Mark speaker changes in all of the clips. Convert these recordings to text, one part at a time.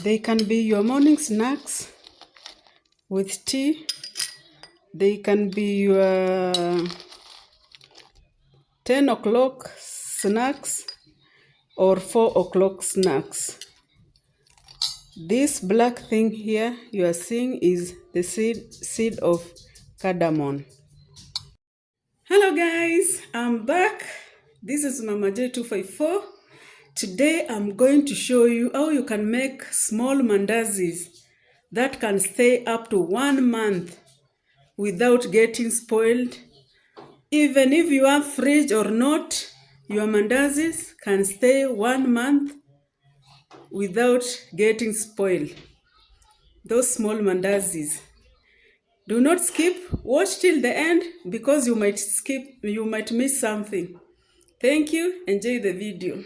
Speaker 1: They can be your morning snacks with tea. They can be your 10 o'clock snacks or 4 o'clock snacks. This black thing here you are seeing is the seed of cardamom. Hello guys, I'm back. This is Mama J254. Today I'm going to show you how you can make small mandazis that can stay up to 1 month without getting spoiled. Even if you have fridge or not, your mandazis can stay 1 month without getting spoiled. Those small mandazis. Do not skip, watch till the end because you might miss something. Thank you, enjoy the video.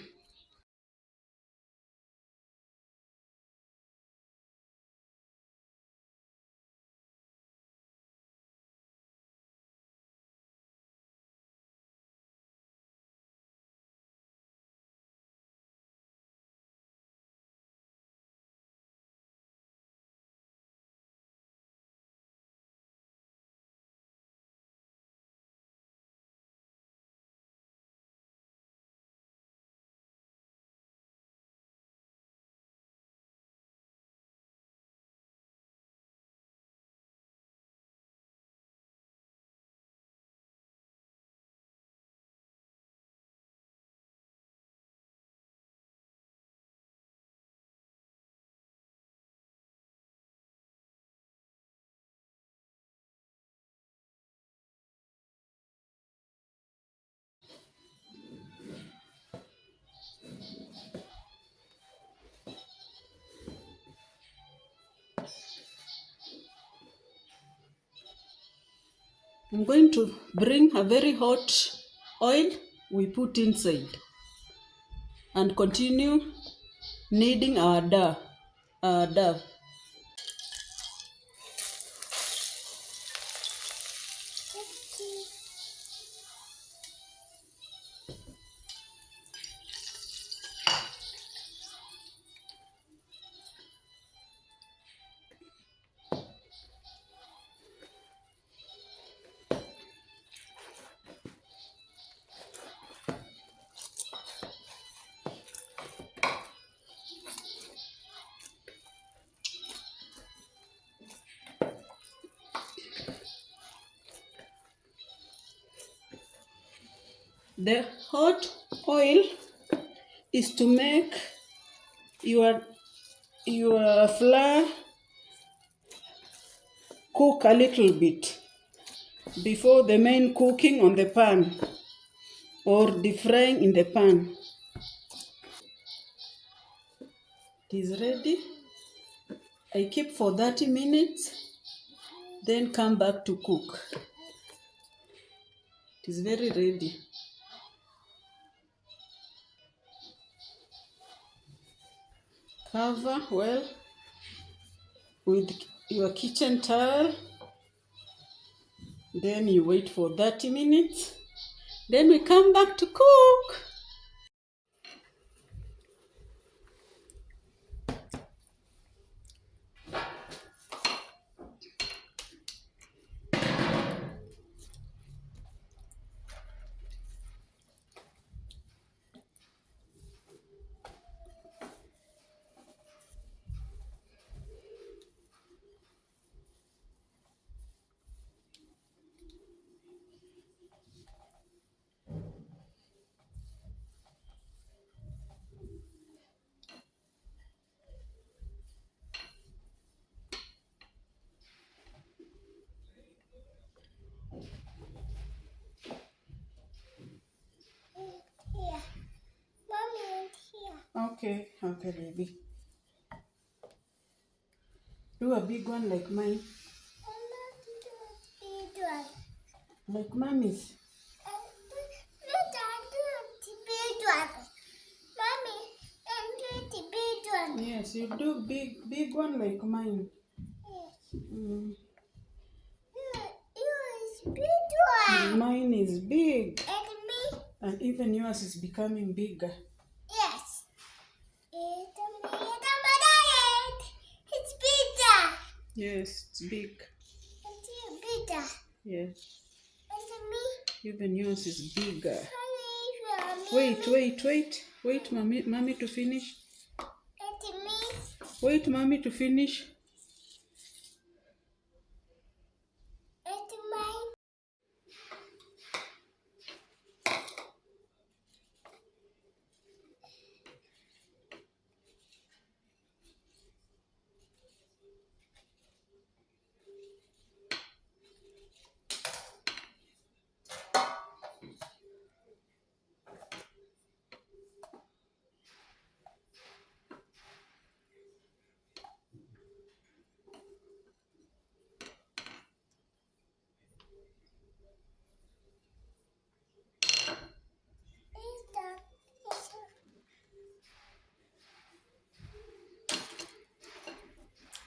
Speaker 1: I'm going to bring a very hot oil we put inside and continue kneading our dough. The hot oil is to make your flour cook a little bit before the main cooking on the pan or deep frying in the pan. It is ready. I keep for 30 minutes, then come back to cook. It is very ready. Cover well with your kitchen towel. Then you wait for 30 minutes. Then we come back to cook. Okay, baby. Do a big one like mine. Like mommy's. Yes, you do big one like mine. Mm. Mine is big. And even yours is becoming bigger. Yes, it's big.
Speaker 2: It's bigger.
Speaker 1: Yes.
Speaker 2: And me?
Speaker 1: Even yours is bigger.
Speaker 2: Wait.
Speaker 1: Wait, mommy to finish.
Speaker 2: And me?
Speaker 1: Wait, mommy to finish.
Speaker 2: And mine?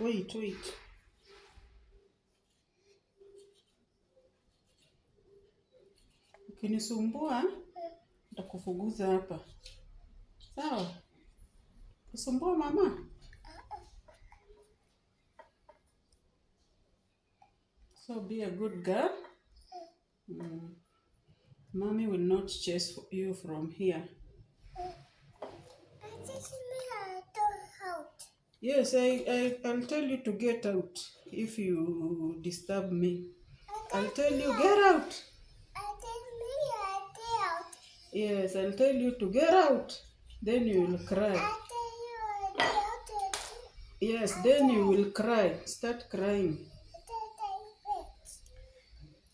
Speaker 1: Wait. Ukinisumbua nitakufukuza hapa. Sawa? Kusumbua mama? So be a good girl. Mommy will not chase you from here. Yes, I'll tell you to get out if you disturb me. I'll tell you get out. Yes, I'll tell you to get out. Then you will cry. Yes, then you will cry. Start crying.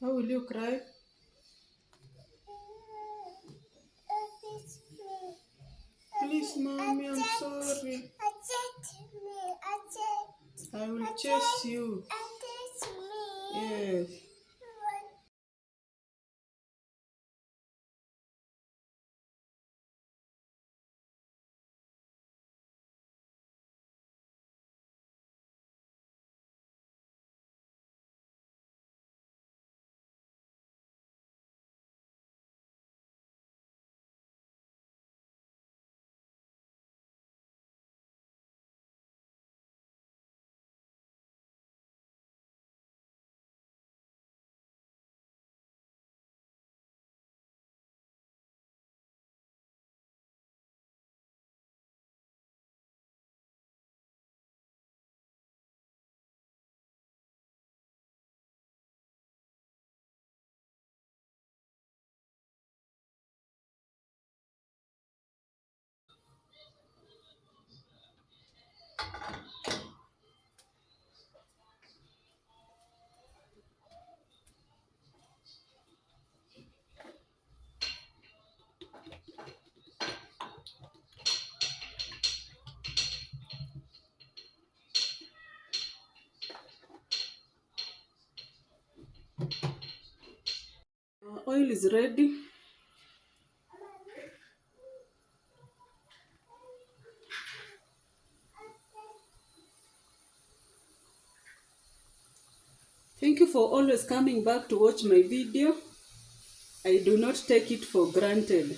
Speaker 1: How will you cry? Please, mommy, I'm sorry. I will chase you. Yes. Oil is ready. Thank you for always coming back to watch my video. I do not take it for granted.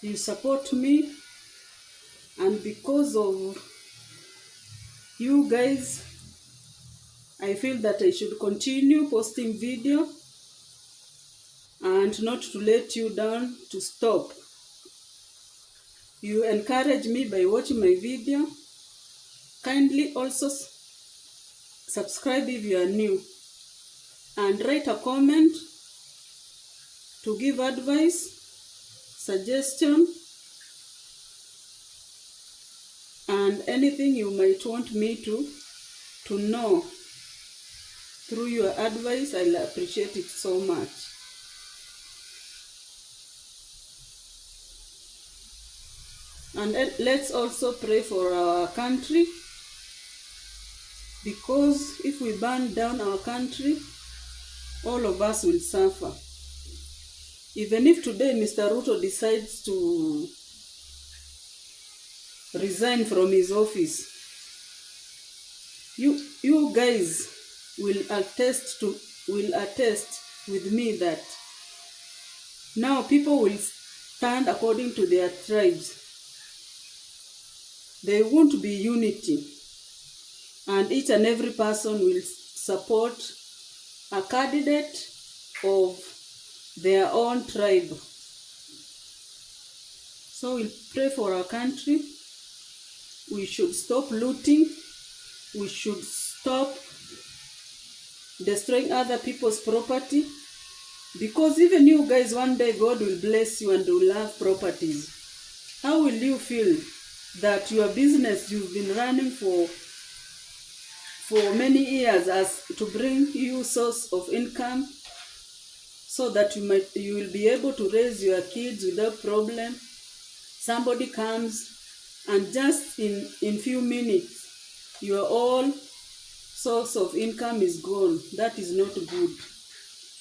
Speaker 1: You support me, and because of you guys, I feel that I should continue posting video and not to let you down to stop. You encourage me by watching my video. Kindly also subscribe if you are new and write a comment to give advice, suggestion, and anything you might want me to know. Through your advice, I'll appreciate it so much. And let's also pray for our country, because if we burn down our country, all of us will suffer. Even if today Mr. Ruto decides to resign from his office, you guys will attest with me that now people will stand according to their tribes. There won't be unity. and each and every person will support a candidate of their own tribe. So we pray for our country. We should stop looting. We should stop destroying other people's property. Because even you guys, one day God will bless you and will have properties. How will you feel that your business you've been running for many years as to bring you source of income, so that you will be able to raise your kids without problem? Somebody comes and just in few minutes your all source of income is gone. That is not good.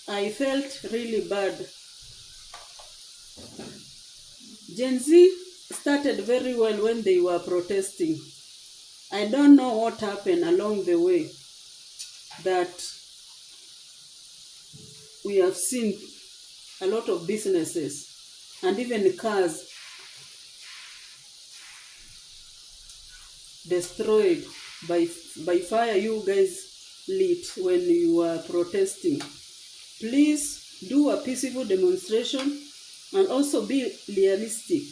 Speaker 1: I felt really bad. Gen Z started very well when they were protesting. I don't know what happened along the way that we have seen a lot of businesses and even cars destroyed by fire you guys lit when you were protesting. Please do a peaceful demonstration and also be realistic.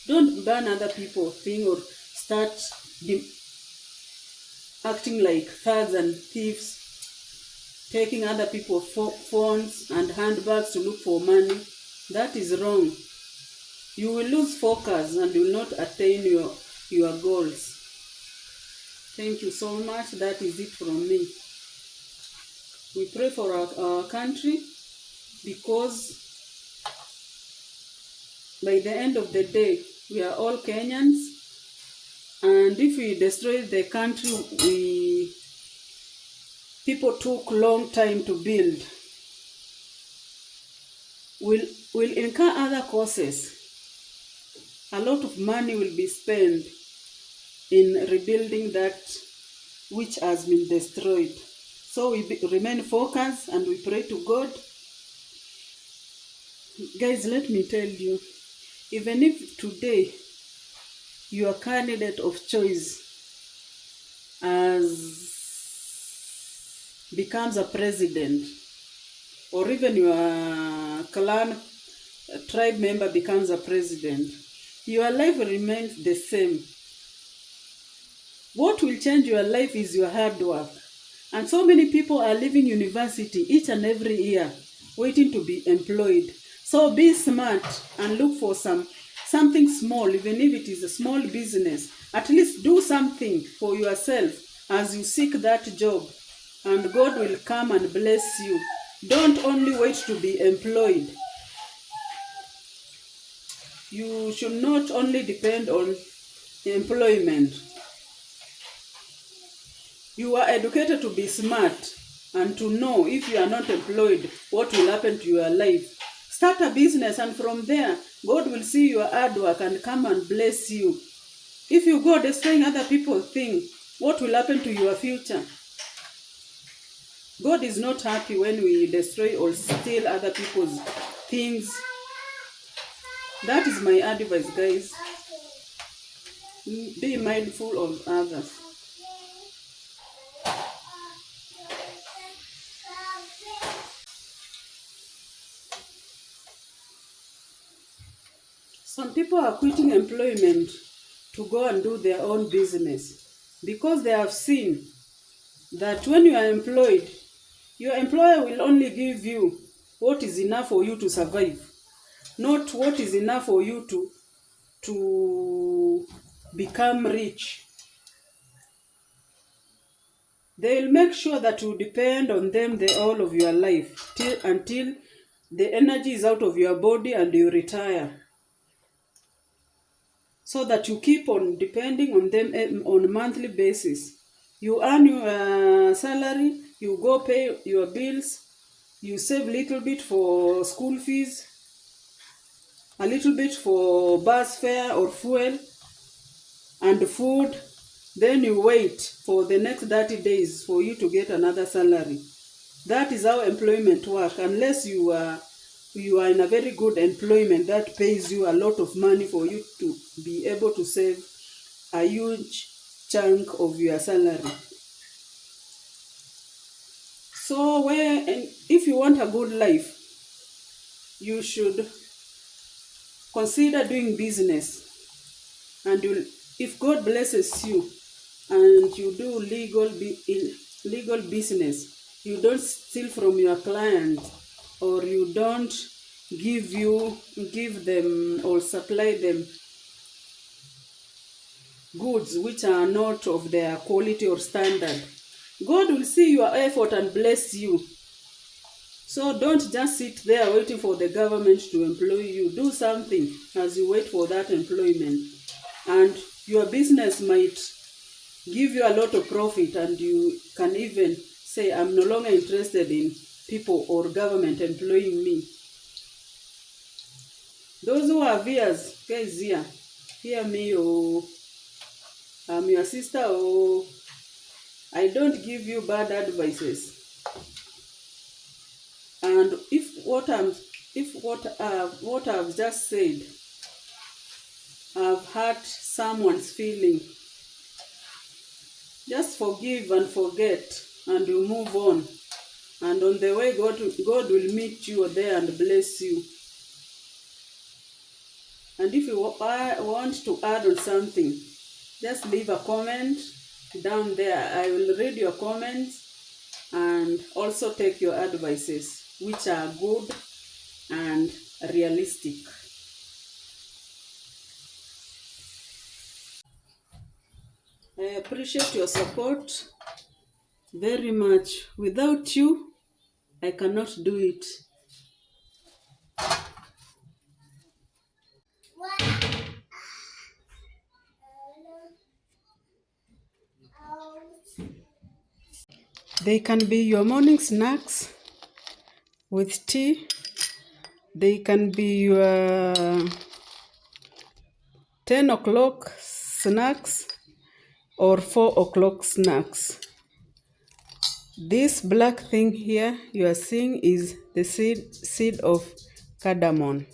Speaker 1: Don't burn other people's things or start acting like thugs and thieves, taking other people's phones and handbags to look for money. That is wrong. You will lose focus and you will not attain your goals. Thank you so much. That is it from me. We pray for our country, because by the end of the day, we are all Kenyans. And if we destroy the country people took long time to build, will incur other costs. A lot of money will be spent in rebuilding that which has been destroyed. So we remain focused and we pray to God. Guys, let me tell you, even if today your candidate of choice becomes a president, or even your clan tribe member becomes a president, your life remains the same. What will change your life is your hard work. And so many people are leaving university each and every year waiting to be employed. So be smart and look for something small, even if it is a small business. At least do something for yourself as you seek that job, and God will come and bless you. Don't only wait to be employed. You should not only depend on employment. You are educated to be smart and to know if you are not employed, what will happen to your life. Start a business, and from there, God will see your hard work and come and bless you. If you go destroying other people's things, what will happen to your future? God is not happy when we destroy or steal other people's things. That is my advice, guys. Be mindful of others. Some people are quitting employment to go and do their own business because they have seen that when you are employed, your employer will only give you what is enough for you to survive, not what is enough for you to become rich. They will make sure that you depend on them the whole of your life until the energy is out of your body and you retire. So that you keep on depending on them on a monthly basis. You earn your salary, you go pay your bills, you save a little bit for school fees, a little bit for bus fare or fuel and food. Then you wait for the next 30 days for you to get another salary. That is how employment works, unless you are in a very good employment that pays you a lot of money for you to be able to save a huge chunk of your salary. So if you want a good life, you should consider doing business. And if God blesses you and you do legal business, you don't steal from your client, or you don't give them or supply them goods which are not of their quality or standard, God will see your effort and bless you. So don't just sit there waiting for the government to employ you. Do something as you wait for that employment. And your business might give you a lot of profit, and you can even say, I'm no longer interested in people or government employing me. Those who are viewers, guys, here, hear me, or I'm your sister, or I don't give you bad advices. And if what I've just said, I've hurt someone's feeling, just forgive and forget, and you move on. And on the way, God will meet you there and bless you. And if you want to add on something, just leave a comment down there. I will read your comments and also take your advices, which are good and realistic. I appreciate your support very much. Without you, I cannot do it. They can be your morning snacks with tea. They can be your 10 o'clock snacks or 4 o'clock snacks. This black thing here you are seeing is the seed of cardamom.